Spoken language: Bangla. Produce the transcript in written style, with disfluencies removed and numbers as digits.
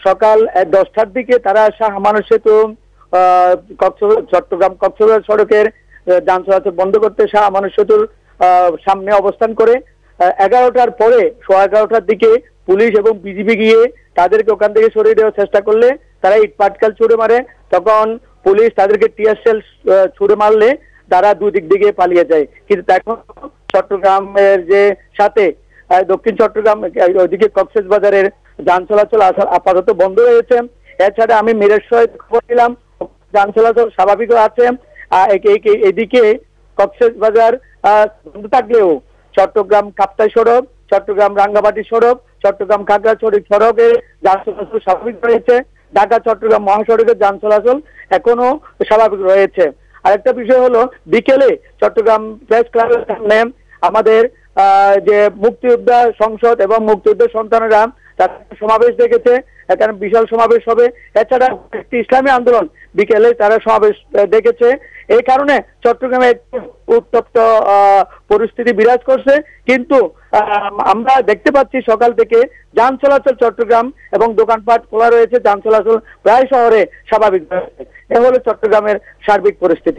সকাল 10টার দিকে তারা শাহ আমানত সেতু চট্টগ্রাম কক্সবাজার সড়কের যান চলাচল বন্ধ করতে শাহ আমানত সেতুর সামনে অবস্থান করে 11টার পরে 11:15টার দিকে পুলিশ এবং বিজিবি গিয়ে তাদেরকে ওখান থেকে সরিয়ে দেওয়ার চেষ্টা করলে তারা ইট পাটকেল ছুড়ে মারে। তখন পুলিশ তাদেরকে টিয়ার সেল ছুড়ে মারলে তারা দুই দিক দিকে পালিয়ে যায়। কিন্তু এখন চট্টগ্রামের যে সাথে দক্ষিণ চট্টগ্রাম ওইদিকে কক্সবাজারের যান চলাচল আপাতত বন্ধ হয়েছে। এছাড়া আমি মিরেশ্বরে খবর দিলাম, যান চলাচল স্বাভাবিক আছে। এদিকে কক্সবাজার বন্ধ থাকলেও চট্টগ্রাম কাপ্তাই সড়ক, চট্টগ্রাম রাঙ্গামাটি সড়ক, চট্টগ্রাম খাগড়াছড়ি সড়কে যান চলাচল স্বাভাবিক রয়েছে। ঢাকা চট্টগ্রাম মহাসড়কের যান চলাচল এখনো স্বাভাবিক রয়েছে। আরেকটা বিষয় হলো, বিকেলে চট্টগ্রাম প্রেস ক্লাবের সামনে আমাদের যে মুক্তিযোদ্ধা সংসদ এবং মুক্তিযোদ্ধা সন্তানেরা তার সমাবেশ দেখেছে, এখানে বিশাল সমাবেশ হবে। এছাড়া একটি ইসলামী আন্দোলন বিকেলে তারা সমাবেশ দেখেছে। এই কারণে চট্টগ্রামে একটু উত্তপ্ত পরিস্থিতি বিরাজ করছে। কিন্তু আমরা দেখতে পাচ্ছি সকাল থেকে যান চলাচল চট্টগ্রাম এবং দোকানপাট খোলা রয়েছে, যান চলাচল প্রায় শহরে স্বাভাবিক রয়েছে। এ হলো চট্টগ্রামের সার্বিক পরিস্থিতি।